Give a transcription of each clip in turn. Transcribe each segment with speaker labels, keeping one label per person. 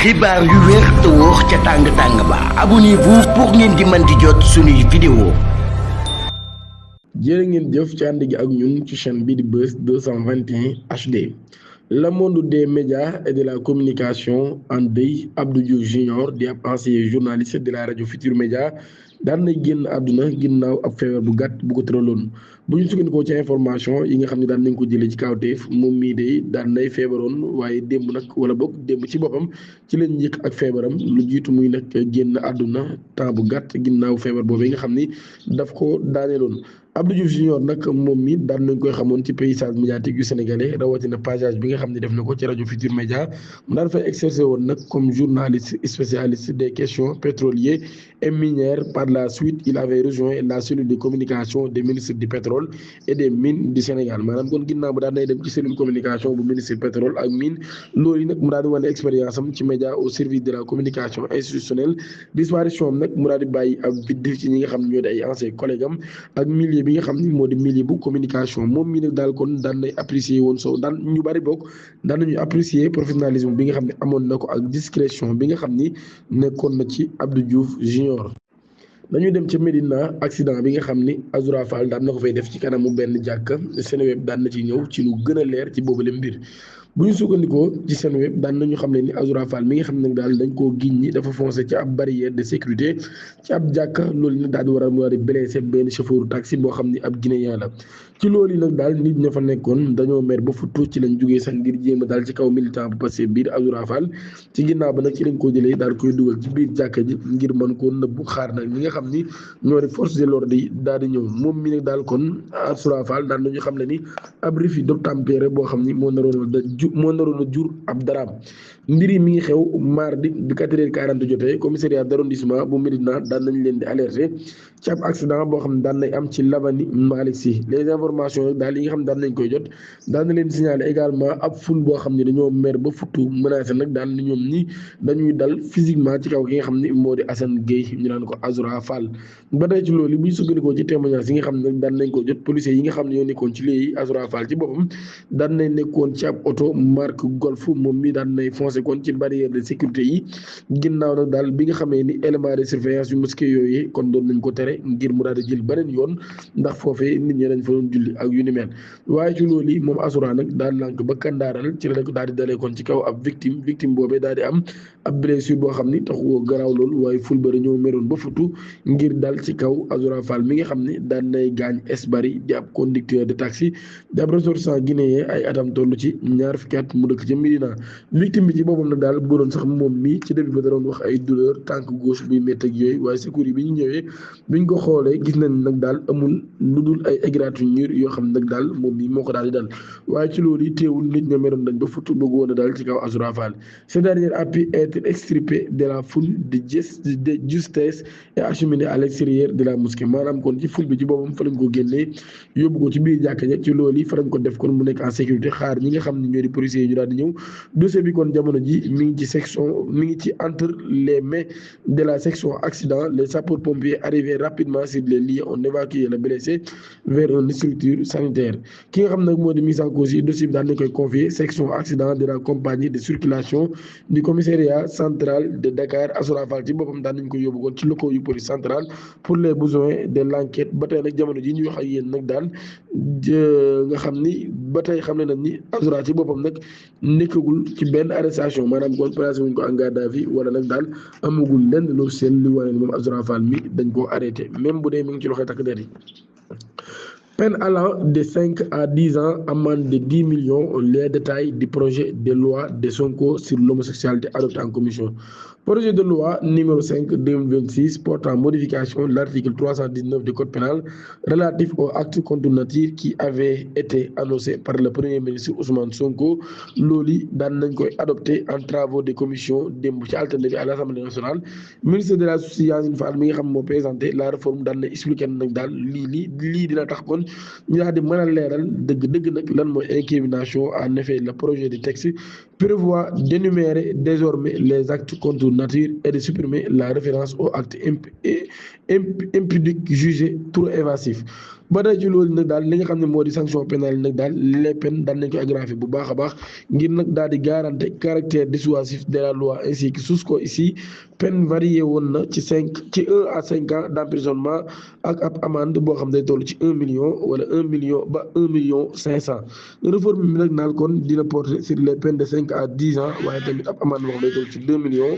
Speaker 1: xibaar yu wér te wóor ca tàng-tàng ba abonnez-vous pour ngeen di mën di jot suñuy vidéo.
Speaker 2: jërë ngeen jëf ci ànd gi ak ñun ci chaîne bi di Buzz 221 HD. Le monde des médias et de la communication en deuil. Abdou Diouf Junior di ab ancien journaliste de la rajo Futur Média daan nay génn àdduna ginnaaw ab feebar bu gàtt bu ko tëraloon. bu ñu sukkandikoo ci information yi nga xam ne daan nañ ko jëlee ci kawteef moom mii de daan nay feebaroon waaye démb nag wala boog démb ci boppam ci lañ njëkk ak feebaram lu jiitu muy nag génn àdduna temps bu gàtt ginnaaw feebar boobu nga xam ni daf ko daaneeloon. Abdou Diouf Junior nag moom mi daan nañ koy xamoon ci paysage médiatique yu sénégalais rawatina passage bi nga xam ne def na ko ci rajo Futur Média mu daan fay exercer woon nag comme journaliste spécialiste des questions pétrolières et minières. Par la suite il avait rejoint la cellule de communication des ministres du pétrole et des mines du Sénégal maanaam kon ginnaaw bu daan nay dem ci cellule communication bu ministre pétrole ak mine loolu yi nag mu daal di wane expérience am ci média au service de la communication institutionnelle. Disparition am nag mu daal di bàyyi ab vide ci ñi nga xam ne ñoo di ay anciens collègues am ak milieu bi nga xam ni moo di milieu bu communication moom mii nag daal kon daan nay apprécier woon soo daan ñu bari bokk daan nañu apprécier professionnalisme bi nga xam ne amoon na ko ak discrétion bi nga xam ni nekkoon na ci Abdou Diouf Junior. dañuy dem ca Médina accident bi nga xam ni Azoura Fall daan na ko fay def ci kanamu benn jàkka Seneweb daan na ci ñëw ci lu gën a leer ci boobule mbir. bu ñu sukkandikoo ci Seneweb daan nañu xam ne ni Azoura Fall mi nga xam ne daal dañ koo giñ ni dafa foncé ci ab barrière de sécurité ci ab jàkka loolu nag daal di waral mu daal di blessé benn chauffeur taxi boo xam ni ab guinéen la. ci loolu yi nag daal nit ña fa nekkoon dañoo mer ba futtu ci lañ jógee sax ngir jéem a daal ci kaw militant bu passé biir Azoura Fall ci ginnaaw ba nag ci lañ ko jëlee daal koy dugal ci biir jàkka ji ngir mën koo nëbbu xaar nag ñi nga xam ni ñoo di force de l'ordre yi daal di ñëw moom mi nag daal kon Azoura Fall daal nañu xam ne ni ab refus d'obtempérer boo xam ni moo naroon a jur ab daraam. mbir yi mi ngi xew mardi bi 4h40 jotee commissariat d'arrondissement bu Médina daan nañ leen di alerter ci ab accident boo xam ne daan nay am ci Lavani Malick Sy. les informations daal yi nga xam ne daan nañ koy jot daan na leen signaler également ab ful boo xam ne dañoo mer ba futtu menacé nag daan na ñoom ni dañuy dal physiquement ci kaw ki nga xam ne moo di Assane Gueye ñu naan ko Azoura Fall. ba tey ci loolu bu ñu sukkandikoo ci témoignage yi nga xam ne daan nañ ko jot policiers yi nga xam ne ñoo nekkoon ci léegi Azoura Fall ci boppam daan nañ nekkoon ci ab oto marque Golf moom mi daan nay foncé kon ci barrière de sécurité yi ginnaaw nag daal bi nga xamee ni élément de surveillance yu mosquée yooyu kon doon nañ ko tere ngir mu daal di jël beneen yoon ndax foofee nit ñi dañ fa doon julli ak yu ni mel. waaye ci loolu yi moom Azoura nag daal lànk ba kandaaral ci la ko daal di dalee kon ci kaw ab victime boobee daal di am ab blessure boo xam ni taxu woo garaaw loolu waaye ful bëri ñoo meroon ba futu ngir dal ci kaw Azoura Fall mi nga xam ne daan nay gaañ Esbari di ab conducteur de taxi di ab ressortissant guinéen ay atam toll ci ñaar fukki at mu dëkk ca Médina. victime bi ci boppam nag daal bu doon sax moom mii ci début ba da doon wax ay douleur tànk gauche buy métti ak yooyu waaye secours yi bi ñu ñëwee biñ ko xoolee gis nañ nag daal amul lu dul ay égratignures yoo xam nag daal moom mii moo ko daal di dal waaye ci loolu yi teewul nit ña meroon nañ ba futt bëgg woon a daal ci kaw Azoura Fall. ce dernier a pu être extirpé de la foule de justesse et acheminé à l'extérieur de la mosquée maanaam kon ci foule bi ci boppam fa lañ ko génnee yóbbu ko ci biir jàkka ja ci loolu yi fa lañ ko def kon mu nekk en sécurité xaar ñi nga xam ne ñoo di policiers yi ñu daal di ñëw. dossier bi kon jamono ji mi ngi ci entre les mains de la section accident. Les sapeurs-pompiers arrivés rapidement sur les lieux ont évacué le blessé vers une structure sanitaire. ki nga xam nag moo di mise en cause yi dossier bi daan nañ koy confier section accident de la compagnie de circulation du commissariat central de Dakar. Azoura Fall ci boppam daan nañ koy yóbbu kon ci locaux yu police centrale pour les besoins de l'enquête. ba tey nag jamono ji ñuy wax ak yéen nag daal nga xam ni ba tey xam ne nañ ni Azoura ci boppam nag nekkagul ci benn arrestation maanaam kon placé wuñ ko en garde à vue wala nag daal amagul lenn loo seen li wane ni moom Azoura Fall mi dañ koo arrêté même bu dee mi ngi ci loxoy takk der yi. peine allant de 5 à 10 ans, amende de 10 millions, les détails du projet de loi de Sonko sur l'homosexualité adopté en commission. Projet de loi numéro 5/2026 portant modification de l'article 319 du code pénal relatif aux actes contre nature qui avait été annoncé par le premier ministre Ousmane Sonko loolu daan nañ koy adopté en travaux de commission démb ci altine bi à l'Assemblée nationale. Ministre de la justice Yacine Fall mi nga xam moo présenté la réforme daan na expliqué nag daal lii dina tax kon ñu daal di mën a leeral dëgg nag lan mooy incrimination. En effet le projet de texte prévoit d'énumérer désormais les actes contre nature et de supprimer la référence aux actes impudiques jugés trop évasifs. ba tey ci loolu nag daal li nga xam ne moo di sanction pénale nag daal les peines daan nañ ko aggraver bu baax a baax ngir nag daal di garantir caractère dissuasif de la loi ainsi que sus ko ici peine variée woon na ci 1 à 5 ans d'emprisonnement ak ab amende boo xam ne day toll ci 1 million wala 1 million ba 1 million 500 réforme bi nag naal kon dina porter sur les peines de 5 à 10 ans waaye tamit ab amende boo xam ne day toll ci 2 millions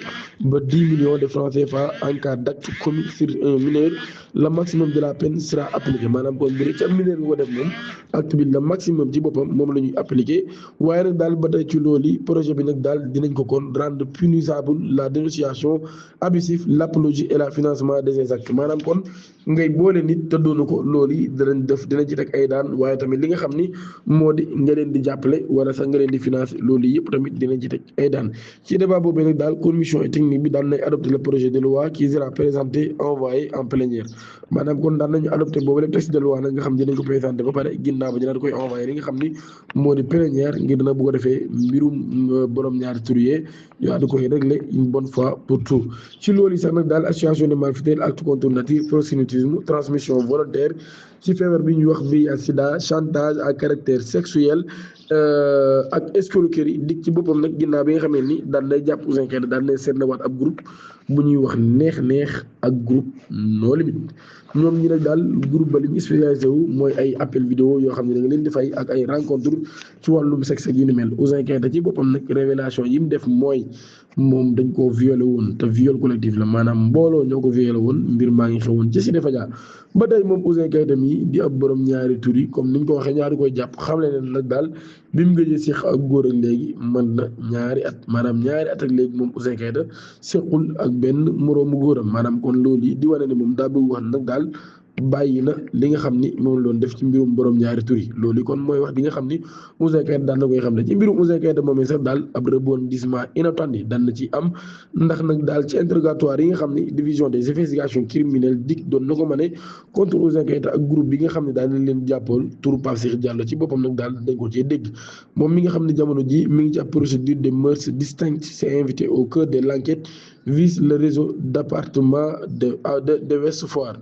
Speaker 2: ba 10 millions de francs CFA en cas d'acte commis sur un mineur. Le maximum de la peine sera appliqué maanaam kon bu dee ci ab mineur bi ko def moom acte bi le maximum ci boppam moom la ñuy appliqué waaye nag daal ba tey ci loolu projet bi nag daal dinañ ko kon rendre punissable la dénonciation abusive l'apologie et la financement de ces actes maanaam kon ngay boole nit te doonu ko loolu yi dinañ ci teg ay daan waaye tamit li nga xam ni moo di nga leen di jàppale wala sax nga leen di financer loolu yëpp tamit dinañ ci teg ay daan ci débat boobu nag daal commission technique bi daan nañ adopté le projet de loi qui sera présenté envoyé en plénière maanaam kon daan nañu adopté boobu lépp texte de loi nag nga xam dinañ ko présenté ba pare ginnaaw ba dina koy envoyé li nga xam ni moo di plénière ngir dina bu ko defee mbirum borom ñaari tur yee ñu daal di koy régler une bonne fois pour tout ci loolu sax nag daal association de malfaiteurs acte contre nature proxénétisme transmission volontaire ci feebar bi ñuy wax VIH sida chantage à caractère sexuel ak escroquerie dik ci boppam nag ginnaaw bi nga xamee ni daan day jàpp Ouzin Keita daan day seetlu waat ab groupe bu ñuy wax neex ak groupe No Limite ñoom ñi nag daal groupe ba li ñu spécialisé wu mooy ay appel vidéo yoo xam ne da nga leen di fay ak ay rencontre ci wàllum sexe ak yu ni mel Ouzin Keita ci boppam nag révélation yi mu def mooy moom dañ koo violé woon te viol collectif la maanaam mbooloo ñoo ko violé woon mbir maa ngi xewoon ci Sidi Fadia ba tey moom Ouzin Keita mi di ab borom ñaari tur yi comme niñ ko waxee ñaari koy jàpp xam le ne nag daal bi mu gëjee seq ak góor ak léegi mën na ñaari at maanaam ñaari at ak léegi moom Ouzin Keita sequl ak benn moroomu góoram maanaam kon loolu yi di wane ne moom daa bëgg wax nag daal bàyyi na li nga xam ni moom la doon def ci mbirum borom ñaari tur yi loolu kon mooy wax di nga xam ni Ouzin Keita daan na koy xam ne ci mbirum Ouzin Keita moom sax daal ab rebondissement inattendu daan na ci am ndax nag daal ci interrogatoire yi nga xam ni division des investigations criminelles DIC doon na ko mane contre Ouzin Keita ak groupe bi nga xam ne daal nañ leen jàppool turu Pape Cheikh Diallo ci boppam nag daal dañ ko cee dégg moom mi nga xam ne jamono ji mi ngi ci ab procédure de mœurs distinctes s'est invité au cœur de l'enquête vise le réseau d'appartements de Ouest Foire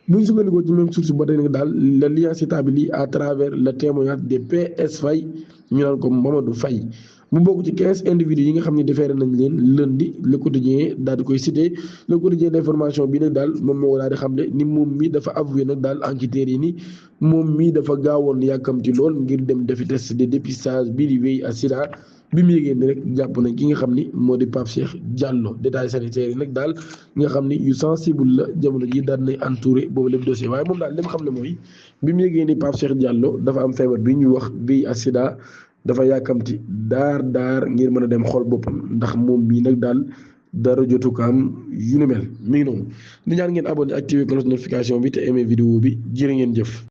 Speaker 2: bu ñu sukkandikoo ci même source ba tey nag daal le lien s'établit à travers le témoignage de PS Faye ñu naan ko Mamadou Faye mu bokk ci 15 individus yi nga xam ne defeere nañ leen lundi le quotidien daal di koy cité le quotidien d'information bi nag daal moom moo daal di xam ne ni moom mi dafa avoué nag daal enquêteurs yi ni moom mi dafa gaawoon yàkkamti lool ngir dem defi test de dépistage bii di wéy à sida bi mu yégée ni rek jàpp nañ ki nga xam ni moo di Pape Cheikh Diallo détails sanitaires yi nag daal nga xam ni yu sensible la jamono ji daal nay entouré boobu lépp dossier waaye moom daal li mu xam ne mooy bi mu yégée ni Pape Cheikh Diallo dafa am feebar bi ñuy wax bii à sida dafa yàkkamti daar ngir mën a dem xool boppam ndax moom bii nag daal dara jotu ko am yu ni mel mi ngi noonu di ñaan ngeen abonné activé cloche notification bi te aimé vidéo bi jërë ngeen jëf